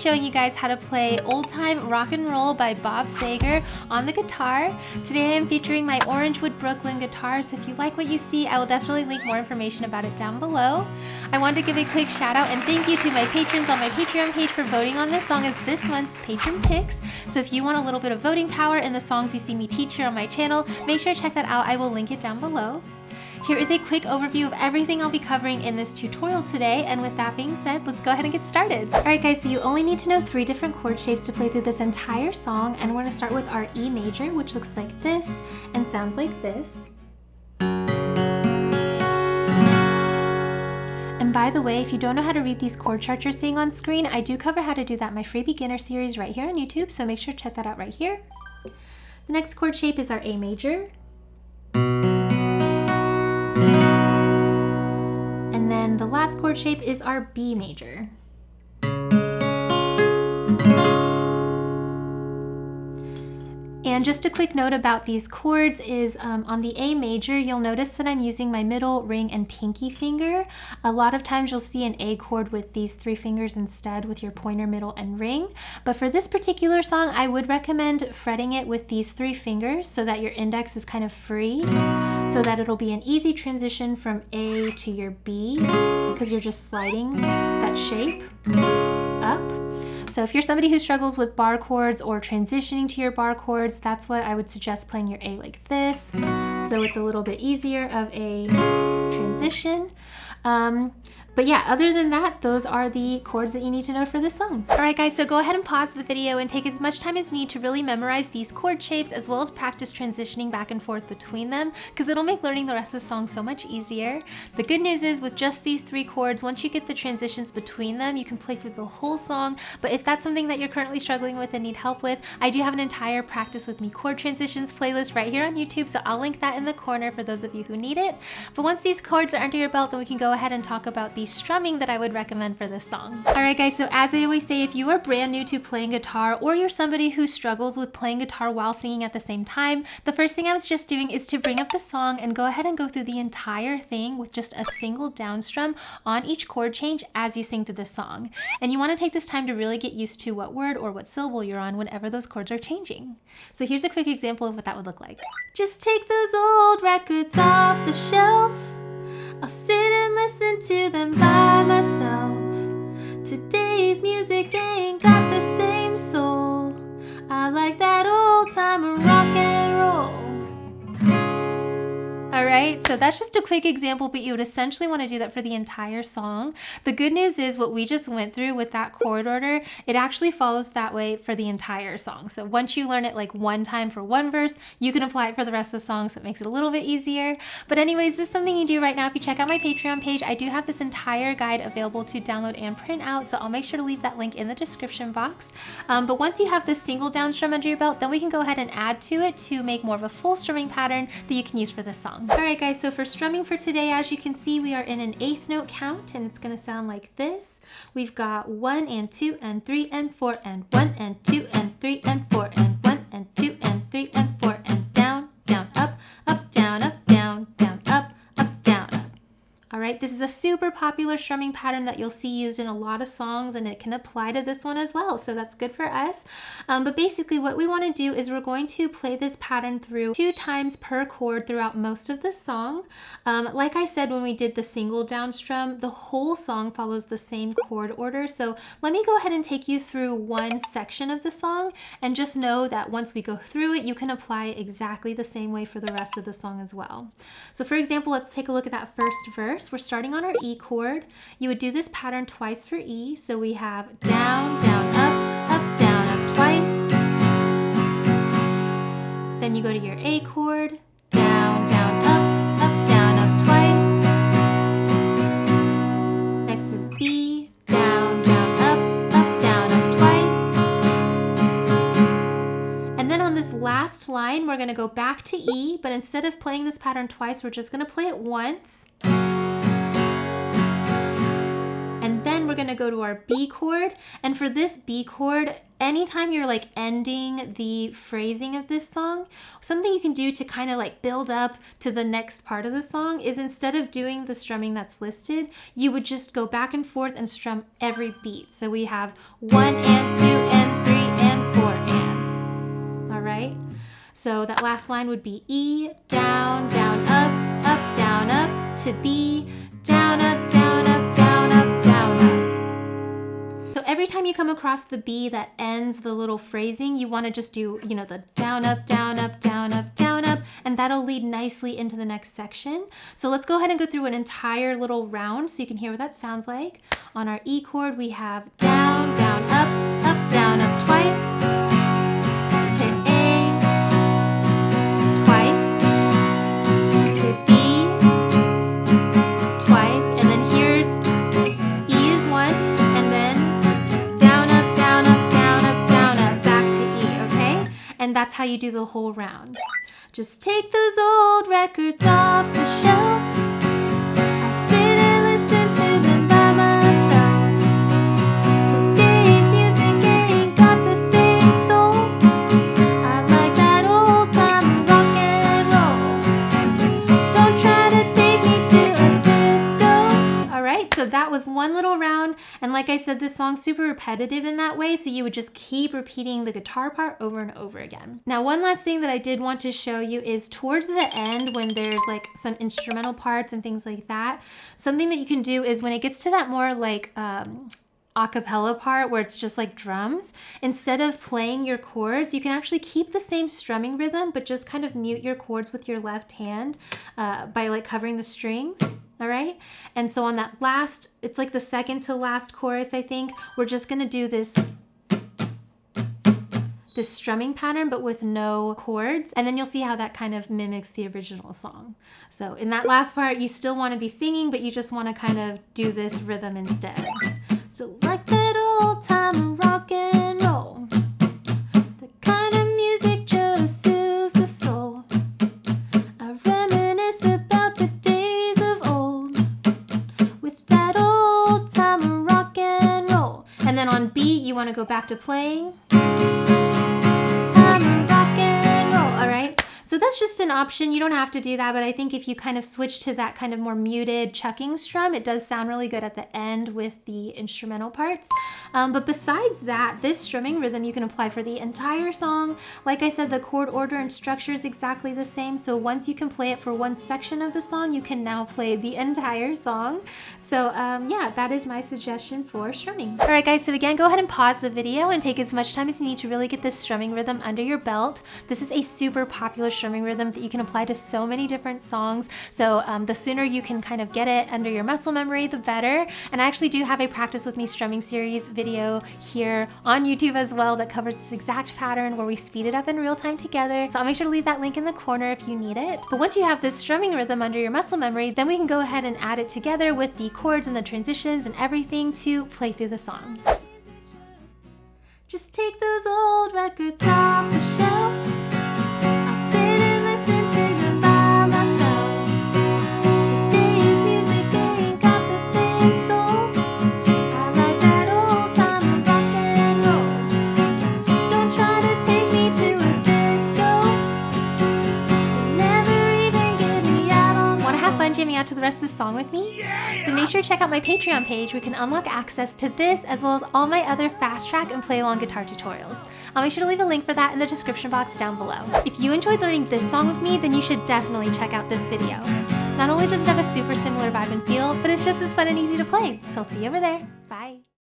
showing you guys how to play Old Time Rock and Roll by Bob Seger on the guitar. Today I am featuring my Orangewood Brooklyn guitar, so if you like what you see, I will definitely link more information about it down below. I wanted to give a quick shout out and thank you to my patrons on my Patreon page for voting on this song as this month's patron picks. So if you want a little bit of voting power in the songs you see me teach here on my channel, make sure to check that out. I will link it down below. Here is a quick overview of everything I'll be covering in this tutorial today, and with that being said, let's go ahead and get started. Alright guys, so you only need to know 3 different chord shapes to play through this entire song, and we're going to start with our E major, which looks like this and sounds like this. And by the way, if you don't know how to read these chord charts you're seeing on screen, I do cover how to do that in my free beginner series right here on YouTube, so make sure to check that out right here. The next chord shape is our A major. And then the last chord shape is our B major. And just a quick note about these chords is on the A major, you'll notice that I'm using my middle, ring, and pinky finger. A lot of times you'll see an A chord with these 3 fingers instead with your pointer, middle, and ring. But for this particular song, I would recommend fretting it with these 3 fingers so that your index is kind of free, so that it'll be an easy transition from A to your B because you're just sliding that shape up. So if you're somebody who struggles with bar chords or transitioning to your bar chords, that's what I would suggest playing your A like this. So it's a little bit easier of a transition. But yeah, other than that, those are the chords that you need to know for this song. All right guys, so go ahead and pause the video and take as much time as you need to really memorize these chord shapes as well as practice transitioning back and forth between them, because it'll make learning the rest of the song so much easier. The good news is with just these 3 chords, once you get the transitions between them, you can play through the whole song. But if that's something that you're currently struggling with and need help with, I do have an entire Practice With Me chord transitions playlist right here on YouTube, so I'll link that in the corner for those of you who need it. But once these chords are under your belt, then we can go ahead and talk about the strumming that I would recommend for this song. Alright guys, so as I always say, if you are brand new to playing guitar or you're somebody who struggles with playing guitar while singing at the same time, the first thing I was just doing is to bring up the song and go ahead and go through the entire thing with just a single down strum on each chord change as you sing through the song. And you want to take this time to really get used to what word or what syllable you're on whenever those chords are changing. So here's a quick example of what that would look like. Just take those old records off the shelf. I'll sit and listen to them by myself. Today's music, they ain't got the same soul. I like that old time rock and roll. Alright, so that's just a quick example, but you would essentially want to do that for the entire song. The good news is what we just went through with that chord order, it actually follows that way for the entire song. So once you learn it like one time for one verse, you can apply it for the rest of the song, so it makes it a little bit easier. But anyways, this is something you do right now. If you check out my Patreon page, I do have this entire guide available to download and print out, so I'll make sure to leave that link in the description box. But once you have this single down strum under your belt, then we can go ahead and add to it to make more of a full strumming pattern that you can use for this song. Alright guys, so for strumming for today, as you can see, we are in an 8th note count, and it's going to sound like this. We've got 1 and 2 and 3 and 4 and 1 and 2 and 3 and 4 and 1 and 2 and 3 and 4 and down, down, up, down, down, up, down, up. Alright, this is a super popular strumming pattern that you'll see used in a lot of songs, and it can apply to this one as well, so that's good for us. But basically what we want to do is we're going to play this pattern through 2 times per chord throughout most of the song. Like I said when we did the single down strum, the whole song follows the same chord order, so let me go ahead and take you through one section of the song, and just know that once we go through it, you can apply it exactly the same way for the rest of the song as well. So for example, let's take a look at that first verse. We're starting on our E chord. You would do this pattern twice for E. So we have down, down, down, up twice. Then you go to your A chord, down, down, up twice. Next is B, down, down, up twice. And then on this last line, we're going to go back to E, but instead of playing this pattern twice, we're just going to play it once. And then we're going to go to our B chord, and for this B chord, anytime you're like ending the phrasing of this song, something you can do to kind of like build up to the next part of the song is instead of doing the strumming that's listed, you would just go back and forth and strum every beat. So we have 1 and 2 and 3 and 4 and. All right? So that last line would be E, down, down, up, down, up, to B, down, up, down, up, down, up, down, up. So every time you come across the B that ends the little phrasing, you want to just do, you know, the down, up, down, up, down, up, down, up, and that'll lead nicely into the next section. So let's go ahead and go through an entire little round so you can hear what that sounds like. On our E chord, we have down, down, up, twice. And that's how you do the whole round. Just take those old records off the shelf. I sit and listen to them by myself. Today's music ain't got the same soul. I like that old time rock and roll. Don't try to take me to a disco. All right, so that was one little round. And like I said, this song's super repetitive in that way, so you would just keep repeating the guitar part over and over again. Now, one last thing that I did want to show you is towards the end when there's like some instrumental parts and things like that, something that you can do is when it gets to that more like a cappella part where it's just like drums, instead of playing your chords, you can actually keep the same strumming rhythm, but just kind of mute your chords with your left hand by like covering the strings. All right, and so on that last, it's like the second to last chorus, I think, we're just gonna do this strumming pattern, but with no chords, and then you'll see how that kind of mimics the original song. So in that last part, you still wanna be singing, but you just wanna kind of do this rhythm instead. So like that old time rock and roll, the kind of music just soothes the soul. I reminisce about the days of old with that old time rock and roll. And then on B, you want to go back to playing time rock and roll. All right. So that's just an option. You don't have to do that, but I think if you kind of switch to that kind of more muted chucking strum, it does sound really good at the end with the instrumental parts. But besides that, this strumming rhythm you can apply for the entire song. Like I said, the chord order and structure is exactly the same. So once you can play it for one section of the song, you can now play the entire song. So yeah, that is my suggestion for strumming. All right, guys, so again, go ahead and pause the video and take as much time as you need to really get this strumming rhythm under your belt. This is a super popular strumming rhythm that you can apply to so many different songs. So the sooner you can kind of get it under your muscle memory, the better. And I actually do have a practice with me strumming series video here on YouTube as well that covers this exact pattern where we speed it up in real time together. So I'll make sure to leave that link in the corner if you need it. But once you have this strumming rhythm under your muscle memory, then we can go ahead and add it together with the chords and the transitions and everything to play through the song. Just take those old records off the shelf. I'll sit and listen to them by myself. Today's music ain't got the same soul. I like that old time rock and roll. Don't try to take me to a disco. You'll never even get me out on. Want to have fun jamming out to the rest of the song with me? Then make sure to check out my Patreon page where you can unlock access to this as well as all my other fast track and play along guitar tutorials. I'll make sure to leave a link for that in the description box down below. If you enjoyed learning this song with me, then you should definitely check out this video. Not only does it have a super similar vibe and feel, but it's just as fun and easy to play. So I'll see you over there. Bye.